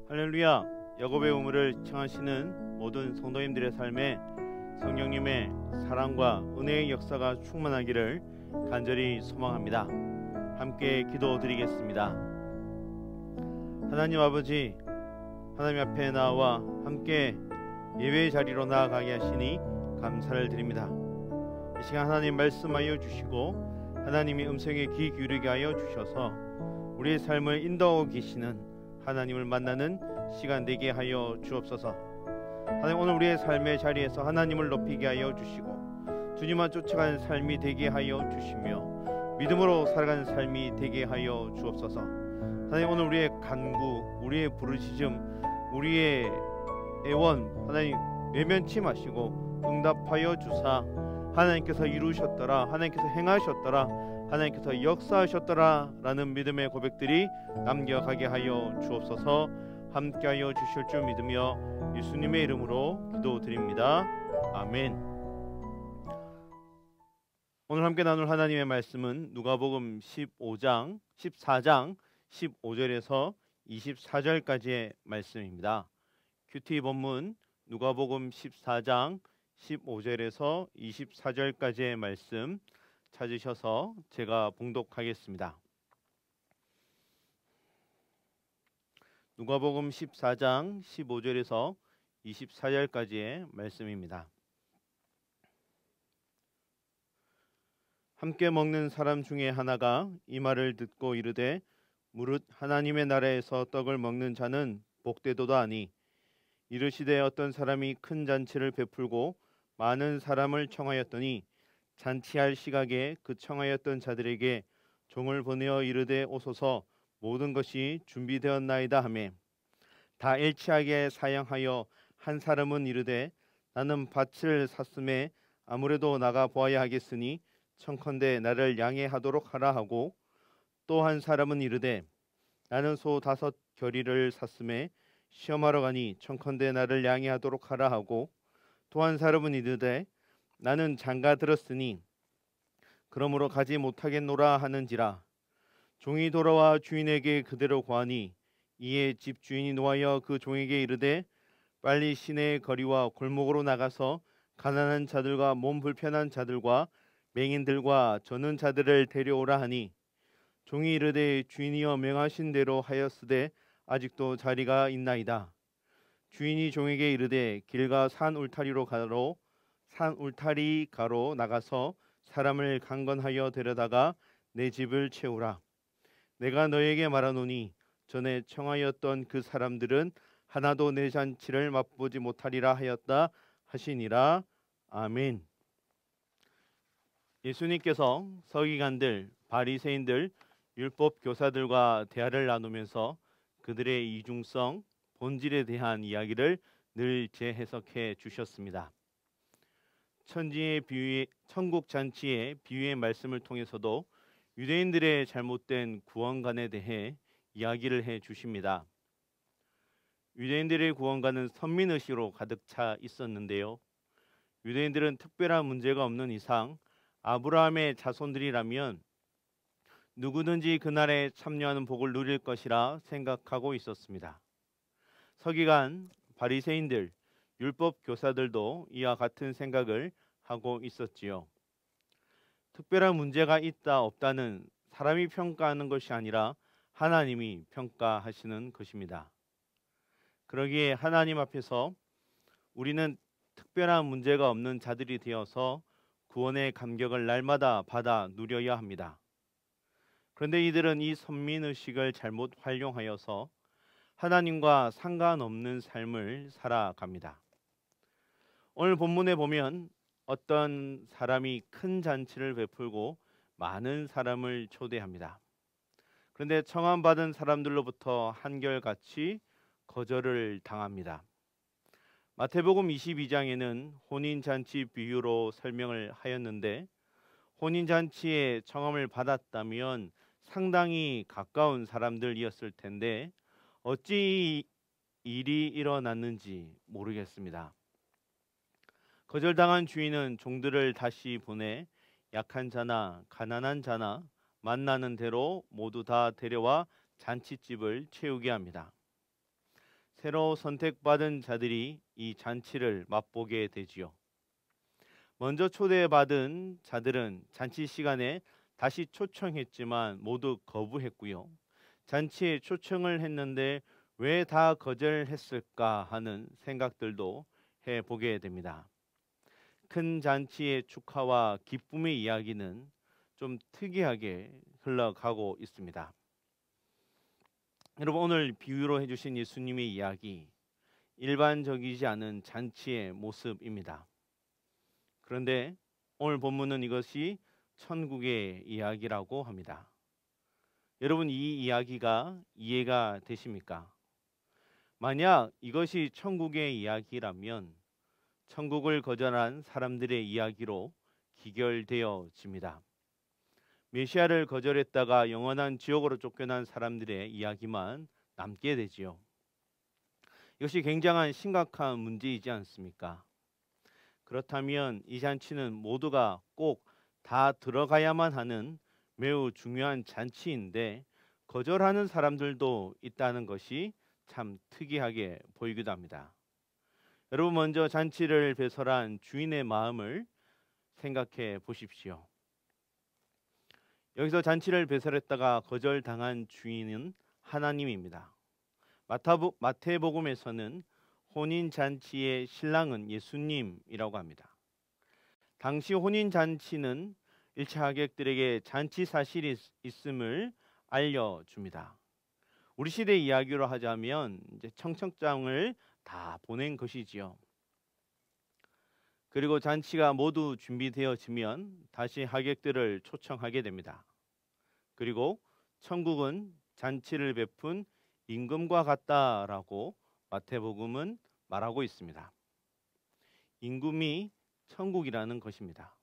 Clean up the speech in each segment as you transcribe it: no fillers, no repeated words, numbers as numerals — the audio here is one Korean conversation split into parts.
할렐루야. 야곱의 우물을 청하시는 모든 성도님들의 삶에 성령님의 사랑과 은혜의 역사가 충만하기를 간절히 소망합니다. 함께 기도드리겠습니다. 하나님 아버지, 하나님 앞에 나와 함께 예배의 자리로 나아가게 하시니 감사를 드립니다. 이 시간 하나님 말씀하여 주시고 하나님의 음성에 귀 기울이게 하여 주셔서 우리의 삶을 인도하고 계시는 하나님을 만나는 시간 되게 하여 주옵소서. 하나님, 오늘 우리의 삶의 자리에서 하나님을 높이게 하여 주시고 주님만 쫓아가는 삶이 되게 하여 주시며 믿음으로 살아가는 삶이 되게 하여 주옵소서. 하나님, 오늘 우리의 간구, 우리의 부르짖음, 우리의 애원 하나님 외면치 마시고 응답하여 주사 하나님께서 이루셨더라, 하나님께서 행하셨더라, 하나님께서 역사하셨더라 라는 믿음의 고백들이 남겨가게 하여 주옵소서. 함께하여 주실 줄 믿으며 예수님의 이름으로 기도드립니다. 아멘. 오늘 함께 나눌 하나님의 말씀은 누가복음 14장 15절에서 24절까지의 말씀입니다. 큐티 본문 누가복음 14장 15절에서 24절까지의 말씀 찾으셔서 제가 봉독하겠습니다. 누가복음 14장 15절에서 24절까지의 말씀입니다. 함께 먹는 사람 중에 하나가 이 말을 듣고 이르되 무릇 하나님의 나라에서 떡을 먹는 자는 복되도다 하니, 이르시되 어떤 사람이 큰 잔치를 베풀고 많은 사람을 청하였더니 잔치할 시각에 그 청하였던 자들에게 종을 보내어 이르되 오소서, 모든 것이 준비되었나이다 하매, 다 일치하게 사양하여 한 사람은 이르되 나는 밭을 샀음에 아무래도 나가 보아야 하겠으니 청컨대 나를 양해하도록 하라 하고, 또 한 사람은 이르되 나는 소 5 겨리를 샀음에 시험하러 가니 청컨대 나를 양해하도록 하라 하고, 또 한 사람은 이르되 나는 장가 들었으니 그러므로 가지 못하겠노라 하는지라. 종이 돌아와 주인에게 그대로 고하니, 이에 집 주인이 노하여 그 종에게 이르되 빨리 시내의 거리와 골목으로 나가서 가난한 자들과 몸 불편한 자들과 맹인들과 저는 자들을 데려오라 하니, 종이 이르되 주인이여 명하신 대로 하였으되 아직도 자리가 있나이다. 주인이 종에게 이르되 길가 산 울타리 가로 나가서 사람을 강건하여 데려다가 내 집을 채우라. 내가 너에게 말하노니 전에 청하였던 그 사람들은 하나도 내 잔치를 맛보지 못하리라 하였다 하시니라. 아멘. 예수님께서 서기관들, 바리새인들, 율법 교사들과 대화를 나누면서 그들의 이중성, 본질에 대한 이야기를 늘 재해석해 주셨습니다. 천국 잔치의 비유의 말씀을 통해서도 유대인들의 잘못된 구원관에 대해 이야기를 해 주십니다. 유대인들의 구원관은 선민의식으로 가득 차 있었는데요. 유대인들은 특별한 문제가 없는 이상 아브라함의 자손들이라면 누구든지 그날에 참여하는 복을 누릴 것이라 생각하고 있었습니다. 서기관, 바리새인들, 율법 교사들도 이와 같은 생각을 하고 있었지요. 특별한 문제가 있다 없다는 사람이 평가하는 것이 아니라 하나님이 평가하시는 것입니다. 그러기에 하나님 앞에서 우리는 특별한 문제가 없는 자들이 되어서 구원의 감격을 날마다 받아 누려야 합니다. 그런데 이들은 이 선민의식을 잘못 활용하여서 하나님과 상관없는 삶을 살아갑니다. 오늘 본문에 보면 어떤 사람이 큰 잔치를 베풀고 많은 사람을 초대합니다. 그런데 청함받은 사람들로부터 한결같이 거절을 당합니다. 마태복음 22장에는 혼인잔치 비유로 설명을 하였는데, 혼인잔치에 청함을 받았다면 상당히 가까운 사람들이었을 텐데 어찌 일이 일어났는지 모르겠습니다. 거절당한 주인은 종들을 다시 보내 약한 자나 가난한 자나 만나는 대로 모두 다 데려와 잔치집을 채우게 합니다. 새로 선택받은 자들이 이 잔치를 맛보게 되지요. 먼저 초대받은 자들은 잔치 시간에 다시 초청했지만 모두 거부했고요. 잔치에 초청을 했는데 왜 다 거절했을까 하는 생각들도 해보게 됩니다. 큰 잔치의 축하와 기쁨의 이야기는 좀 특이하게 흘러가고 있습니다. 여러분, 오늘 비유로 해주신 예수님의 이야기, 일반적이지 않은 잔치의 모습입니다. 그런데 오늘 본문은 이것이 천국의 이야기라고 합니다. 여러분, 이 이야기가 이해가 되십니까? 만약 이것이 천국의 이야기라면 천국을 거절한 사람들의 이야기로 기결되어집니다. 메시아를 거절했다가 영원한 지옥으로 쫓겨난 사람들의 이야기만 남게 되지요. 이것이 굉장한 심각한 문제이지 않습니까? 그렇다면 이 잔치는 모두가 꼭 다 들어가야만 하는 매우 중요한 잔치인데 거절하는 사람들도 있다는 것이 참 특이하게 보이기도 합니다. 여러분, 먼저 잔치를 배설한 주인의 마음을 생각해 보십시오. 여기서 잔치를 배설했다가 거절당한 주인은 하나님입니다. 마태복음에서는 혼인잔치의 신랑은 예수님이라고 합니다. 당시 혼인잔치는 1차 하객들에게 잔치 사실이 있음을 알려줍니다. 우리 시대 이야기로 하자면 이제 청첩장을 다 보낸 것이지요. 그리고 잔치가 모두 준비되어지면 다시 하객들을 초청하게 됩니다. 그리고 천국은 잔치를 베푼 임금과 같다라고 마태복음은 말하고 있습니다. 임금이 천국이라는 것입니다.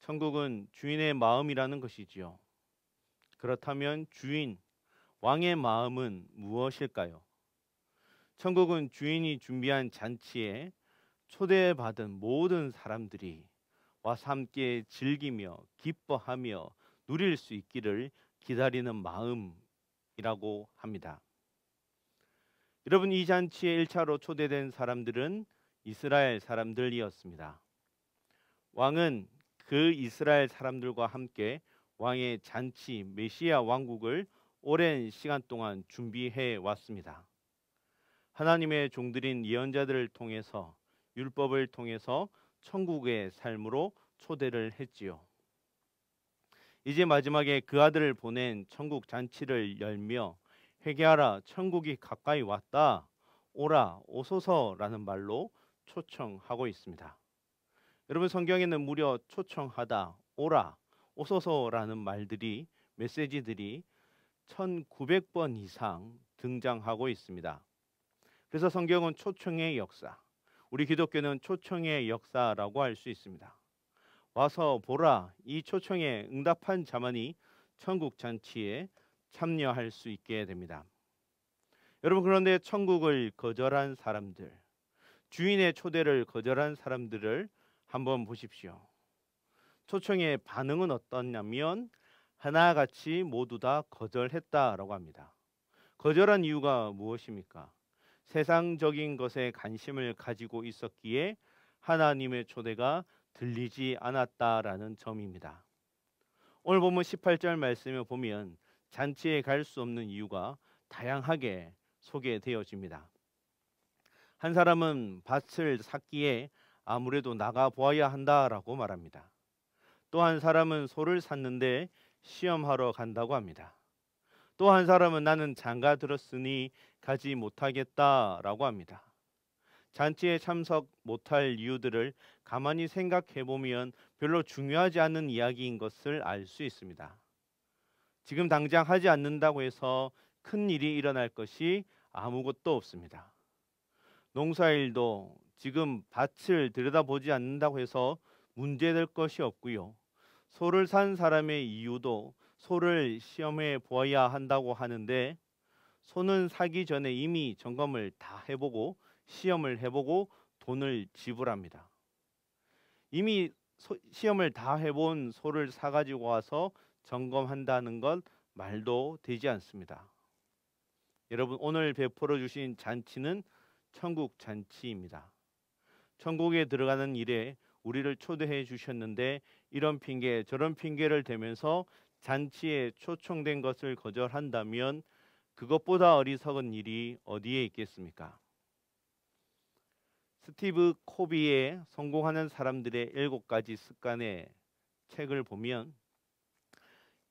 천국은 주인의 마음이라는 것이지요. 그렇다면 주인, 왕의 마음은 무엇일까요? 천국은 주인이 준비한 잔치에 초대받은 모든 사람들이 와서 함께 즐기며 기뻐하며 누릴 수 있기를 기다리는 마음이라고 합니다. 여러분, 이 잔치에 1차로 초대된 사람들은 이스라엘 사람들이었습니다. 왕은 그 이스라엘 사람들과 함께 왕의 잔치 메시아 왕국을 오랜 시간 동안 준비해 왔습니다. 하나님의 종들인 예언자들을 통해서 율법을 통해서 천국의 삶으로 초대를 했지요. 이제 마지막에 그 아들을 보낸 천국 잔치를 열며 회개하라, 천국이 가까이 왔다, 오라, 오소서라는 말로 초청하고 있습니다. 여러분, 성경에는 무려 초청하다, 오라, 오소서라는 말들이, 메시지들이 1900번 이상 등장하고 있습니다. 그래서 성경은 초청의 역사, 우리 기독교는 초청의 역사라고 할 수 있습니다. 와서 보라, 이 초청에 응답한 자만이 천국 잔치에 참여할 수 있게 됩니다. 여러분, 그런데 천국을 거절한 사람들, 주인의 초대를 거절한 사람들을 한번 보십시오. 초청의 반응은 어떠냐면 하나같이 모두 다 거절했다라고 합니다. 거절한 이유가 무엇입니까? 세상적인 것에 관심을 가지고 있었기에 하나님의 초대가 들리지 않았다라는 점입니다. 오늘 본문 18절 말씀을 보면 잔치에 갈 수 없는 이유가 다양하게 소개되어집니다. 한 사람은 밭을 샀기에 아무래도 나가 보아야 한다라고 말합니다. 또 한 사람은 소를 샀는데 시험하러 간다고 합니다. 또 한 사람은 나는 장가 들었으니 가지 못하겠다라고 합니다. 잔치에 참석 못할 이유들을 가만히 생각해 보면 별로 중요하지 않은 이야기인 것을 알 수 있습니다. 지금 당장 하지 않는다고 해서 큰 일이 일어날 것이 아무것도 없습니다. 농사일도 지금 밭을 들여다보지 않는다고 해서 문제될 것이 없고요. 소를 산 사람의 이유도 소를 시험해 보아야 한다고 하는데 소는 사기 전에 이미 점검을 다 해보고 시험을 해보고 돈을 지불합니다. 이미 시험을 다 해본 소를 사가지고 와서 점검한다는 건 말도 되지 않습니다. 여러분, 오늘 베풀어 주신 잔치는 천국 잔치입니다. 천국에 들어가는 일에 우리를 초대해 주셨는데 이런 핑계 저런 핑계를 대면서 잔치에 초청된 것을 거절한다면 그것보다 어리석은 일이 어디에 있겠습니까? 스티브 코비의 성공하는 사람들의 7가지 습관의 책을 보면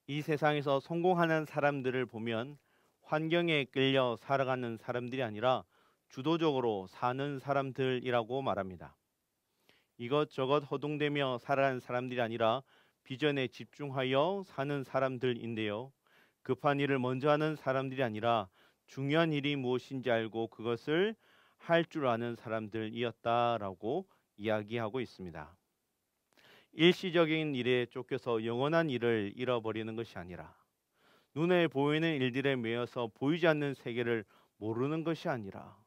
이 세상에서 성공하는 사람들을 보면 환경에 끌려 살아가는 사람들이 아니라 주도적으로 사는 사람들이라고 말합니다. 이것저것 허둥대며 살아가는 사람들이 아니라 비전에 집중하여 사는 사람들인데요. 급한 일을 먼저 하는 사람들이 아니라 중요한 일이 무엇인지 알고 그것을 할 줄 아는 사람들이었다라고 이야기하고 있습니다. 일시적인 일에 쫓겨서 영원한 일을 잃어버리는 것이 아니라 눈에 보이는 일들에 매여서 보이지 않는 세계를 모르는 것이 아니라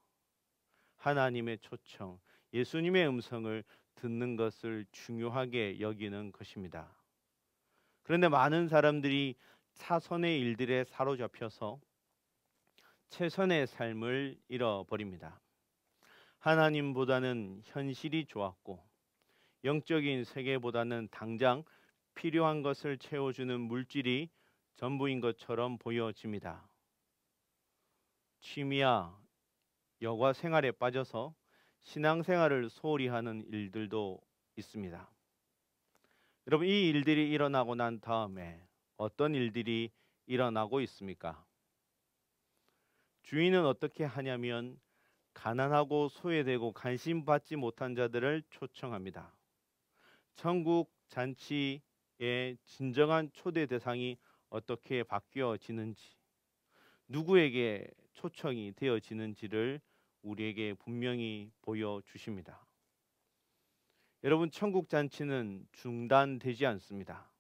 하나님의 초청, 예수님의 음성을 듣는 것을 중요하게 여기는 것입니다. 그런데 많은 사람들이 차선의 일들에 사로잡혀서 최선의 삶을 잃어버립니다. 하나님보다는 현실이 좋았고 영적인 세계보다는 당장 필요한 것을 채워주는 물질이 전부인 것처럼 보여집니다. 취미야 여가 생활에 빠져서 신앙생활을 소홀히 하는 일들도 있습니다. 여러분, 이 일들이 일어나고 난 다음에 어떤 일들이 일어나고 있습니까? 주인은 어떻게 하냐면 가난하고 소외되고 관심 받지 못한 자들을 초청합니다. 천국 잔치의 진정한 초대 대상이 어떻게 바뀌어지는지, 누구에게 초청이 되어지는지를 우리에게 분명히 보여주십니다. 여러분, 천국 잔치는 중단되지 않습니다.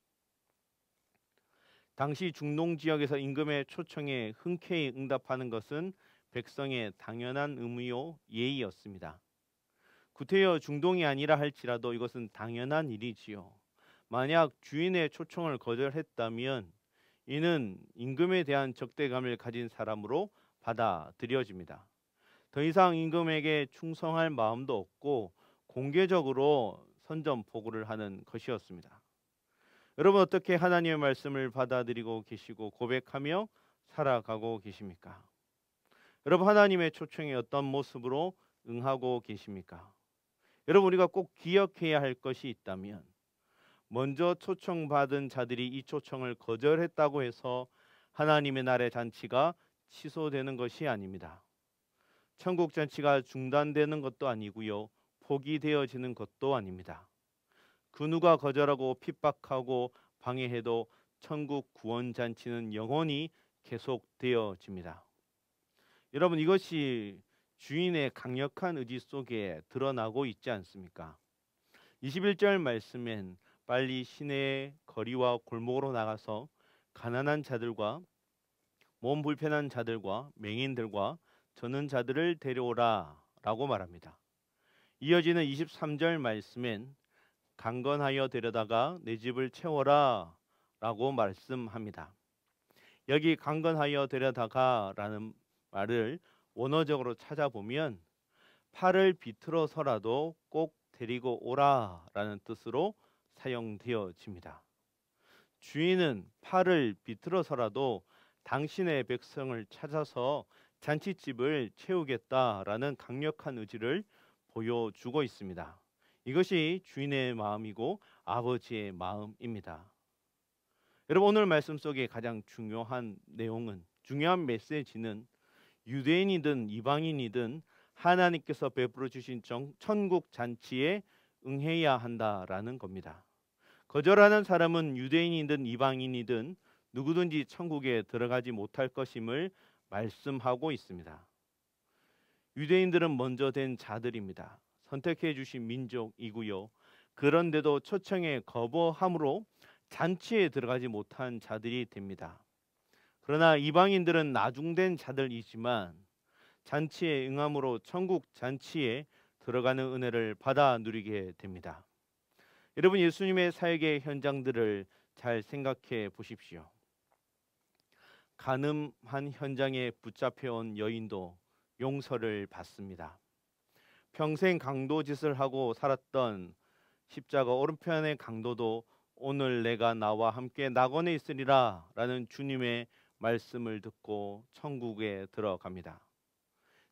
당시 중동 지역에서 임금의 초청에 흔쾌히 응답하는 것은 백성의 당연한 의무요 예의였습니다. 구태여 중동이 아니라 할지라도 이것은 당연한 일이지요. 만약 주인의 초청을 거절했다면 이는 임금에 대한 적대감을 가진 사람으로 받아들여집니다. 더 이상 임금에게 충성할 마음도 없고 공개적으로 선전포고를 하는 것이었습니다. 여러분, 어떻게 하나님의 말씀을 받아들이고 계시고 고백하며 살아가고 계십니까? 여러분, 하나님의 초청에 어떤 모습으로 응하고 계십니까? 여러분, 우리가 꼭 기억해야 할 것이 있다면 먼저 초청받은 자들이 이 초청을 거절했다고 해서 하나님의 나라의 잔치가 취소되는 것이 아닙니다. 천국 잔치가 중단되는 것도 아니고요, 포기되어지는 것도 아닙니다. 그 누가 거절하고 핍박하고 방해해도 천국 구원 잔치는 영원히 계속되어집니다. 여러분, 이것이 주인의 강력한 의지 속에 드러나고 있지 않습니까? 21절 말씀엔 빨리 시내의 거리와 골목으로 나가서 가난한 자들과 몸 불편한 자들과 맹인들과 저는 자들을 데려오라 라고 말합니다. 이어지는 23절 말씀엔 강건하여 데려다가 내 집을 채워라 라고 말씀합니다. 여기 강건하여 데려다가 라는 말을 원어적으로 찾아보면 팔을 비틀어서라도 꼭 데리고 오라 라는 뜻으로 사용되어집니다. 주인은 팔을 비틀어서라도 당신의 백성을 찾아서 잔치집을 채우겠다라는 강력한 의지를 보여주고 있습니다. 이것이 주인의 마음이고 아버지의 마음입니다. 여러분, 오늘 말씀 속에 가장 중요한 내용은, 중요한 메시지는 유대인이든 이방인이든 하나님께서 베풀어 주신 천국 잔치에 응해야 한다라는 겁니다. 거절하는 사람은 유대인이든 이방인이든 누구든지 천국에 들어가지 못할 것임을 말씀하고 있습니다. 유대인들은 먼저 된 자들입니다. 선택해 주신 민족이고요. 그런데도 초청에 거부함으로 잔치에 들어가지 못한 자들이 됩니다. 그러나 이방인들은 나중된 자들이지만 잔치에 응함으로 천국 잔치에 들어가는 은혜를 받아 누리게 됩니다. 여러분, 예수님의 사역의 현장들을 잘 생각해 보십시오. 간음한 현장에 붙잡혀온 여인도 용서를 받습니다. 평생 강도짓을 하고 살았던 십자가 오른편의 강도도 오늘 내가 나와 함께 낙원에 있으리라 라는 주님의 말씀을 듣고 천국에 들어갑니다.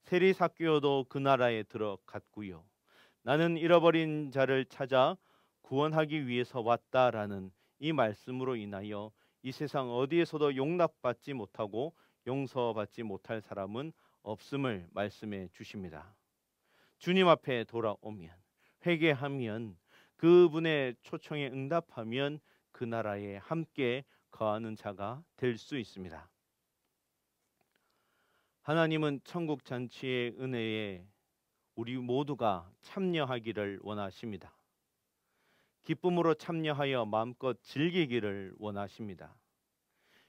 세리삭개오도 그 나라에 들어갔고요. 나는 잃어버린 자를 찾아 구원하기 위해서 왔다라는 이 말씀으로 인하여 이 세상 어디에서도 용납받지 못하고 용서받지 못할 사람은 없음을 말씀해 주십니다. 주님 앞에 돌아오면, 회개하면, 그분의 초청에 응답하면 그 나라에 함께 거하는 자가 될 수 있습니다. 하나님은 천국 잔치의 은혜에 우리 모두가 참여하기를 원하십니다. 기쁨으로 참여하여 마음껏 즐기기를 원하십니다.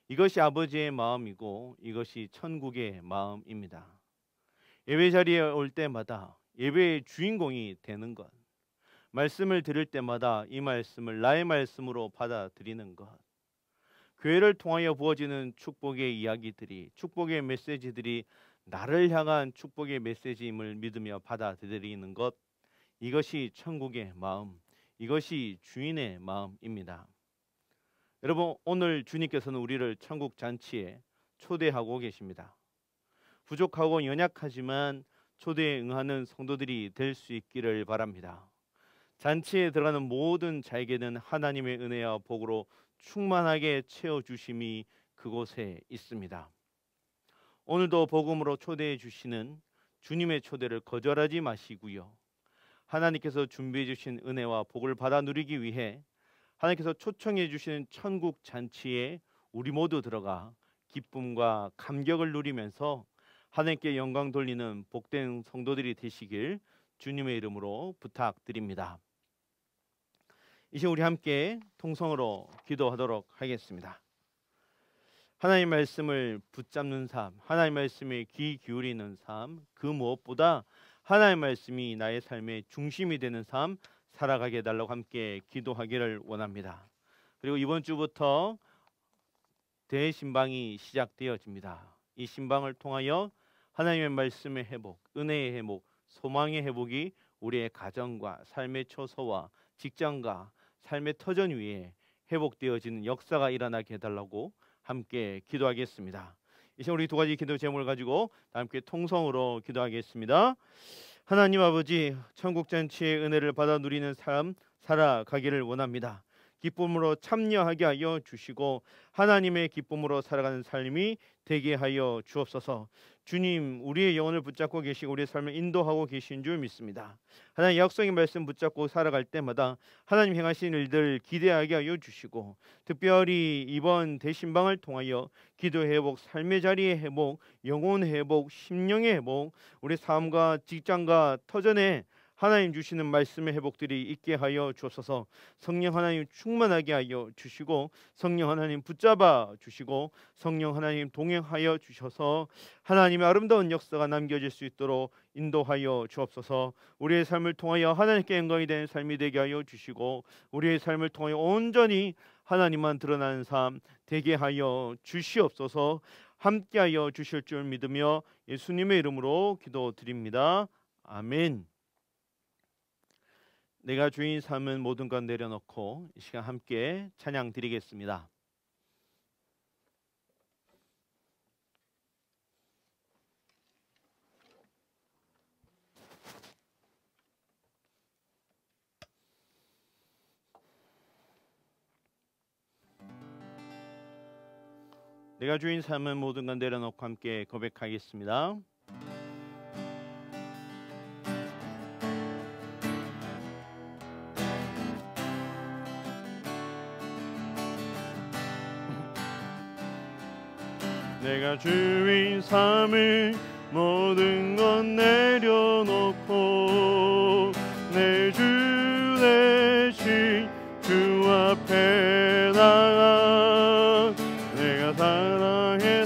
이것이 아버지의 마음이고 이것이 천국의 마음입니다. 예배 자리에 올 때마다 예배의 주인공이 되는 것, 말씀을 들을 때마다 이 말씀을 나의 말씀으로 받아들이는 것, 교회를 통하여 부어지는 축복의 이야기들이, 축복의 메시지들이 나를 향한 축복의 메시지임을 믿으며 받아들이는 것, 이것이 천국의 마음, 이것이 주인의 마음입니다. 여러분, 오늘 주님께서는 우리를 천국 잔치에 초대하고 계십니다. 부족하고 연약하지만 초대에 응하는 성도들이 될 수 있기를 바랍니다. 잔치에 들어가는 모든 자에게는 하나님의 은혜와 복으로 충만하게 채워주심이 그곳에 있습니다. 오늘도 복음으로 초대해 주시는 주님의 초대를 거절하지 마시고요. 하나님께서 준비해 주신 은혜와 복을 받아 누리기 위해 하나님께서 초청해 주시는 천국 잔치에 우리 모두 들어가 기쁨과 감격을 누리면서 하나님께 영광 돌리는 복된 성도들이 되시길 주님의 이름으로 부탁드립니다. 이제 우리 함께 통성으로 기도하도록 하겠습니다. 하나님 말씀을 붙잡는 삶, 하나님 말씀에 귀 기울이는 삶, 그 무엇보다 하나님 말씀이 나의 삶의 중심이 되는 삶 살아가게 해달라고 함께 기도하기를 원합니다. 그리고 이번 주부터 대신방이 시작되어집니다. 이 신방을 통하여 하나님의 말씀의 회복, 은혜의 회복, 소망의 회복이 우리의 가정과 삶의 처소와 직장과 삶의 터전 위에 회복되어지는 역사가 일어나게 해달라고 함께 기도하겠습니다. 이제 우리 두 가지 기도 제목을 가지고 함께 통성으로 기도하겠습니다. 하나님 아버지, 천국 잔치의 은혜를 받아 누리는 삶 살아가기를 원합니다. 기쁨으로 참여하게 하여 주시고 하나님의 기쁨으로 살아가는 삶이 되게 하여 주옵소서. 주님, 우리의 영혼을 붙잡고 계시고 우리의 삶을 인도하고 계신 줄 믿습니다. 하나님 약속의 말씀 붙잡고 살아갈 때마다 하나님 행하신 일들 기대하게 하여 주시고 특별히 이번 대신방을 통하여 기도 회복, 삶의 자리의 회복, 영혼 회복, 심령의 회복, 우리 삶과 직장과 터전에 하나님 주시는 말씀의 회복들이 있게 하여 주옵소서. 성령 하나님 충만하게 하여 주시고 성령 하나님 붙잡아 주시고 성령 하나님 동행하여 주셔서 하나님의 아름다운 역사가 남겨질 수 있도록 인도하여 주옵소서. 우리의 삶을 통하여 하나님께 영광이 되는 삶이 되게 하여 주시고 우리의 삶을 통하여 온전히 하나님만 드러나는 삶 되게 하여 주시옵소서. 함께하여 주실 줄 믿으며 예수님의 이름으로 기도드립니다. 아멘. 내가 주인 삼은 모든 것 내려놓고 이 시간 함께 찬양 드리겠습니다. 내가 주인 삼은 모든 것 내려놓고 함께 고백하겠습니다. 내가 주인 삼을 모든 것 내려놓고 내 주 대신 주 앞에 나가 내가 사랑해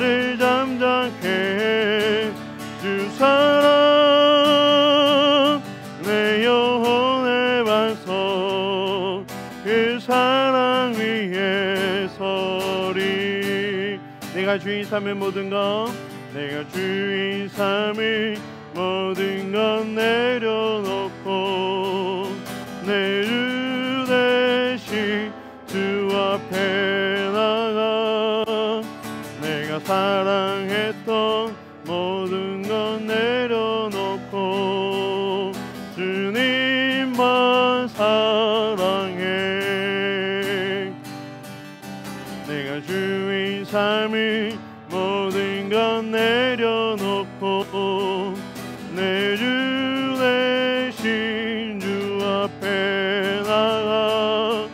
나를 잠잠케 해 주 사랑 내 영혼의 반석 그 사랑 위에 서리. 내가 주인 삼을 모든 것 내가 주인 삼을 모든 것 내려놓고 내 주 대신 주 앞에 나가 내가 사랑했던 모든 것 내려놓고 주님만 사랑해. 내가 주인 삶을 모든 것 내려놓고 내 주 대신 주 앞에 나가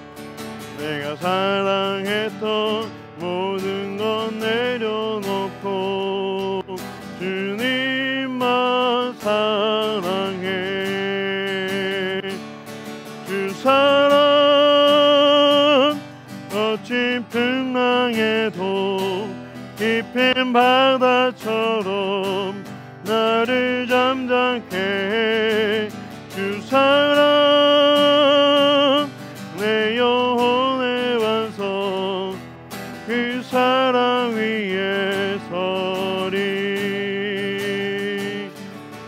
내가 사랑했던 모든 것 내려놓고 주님만 사랑해. 주 사랑 거친 풍랑에도 깊은 바다처럼 나를 잠잠케 해 주 사랑 내 영혼의 반석 그 사랑 위에 서리.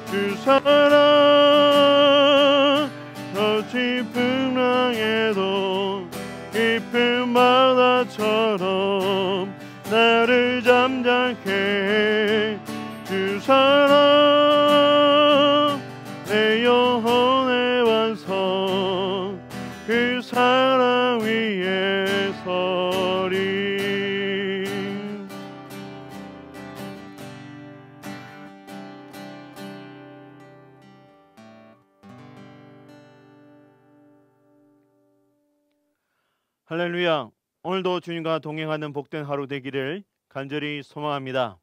주 사랑 거친 풍랑에도 깊은 바다처럼 나를 잠잠케 해 주 사랑 내 영혼의 반석 그 사랑 위에 서리. 할렐루야. 오늘도 주님과 동행하는 복된 하루 되기를 간절히 소망합니다.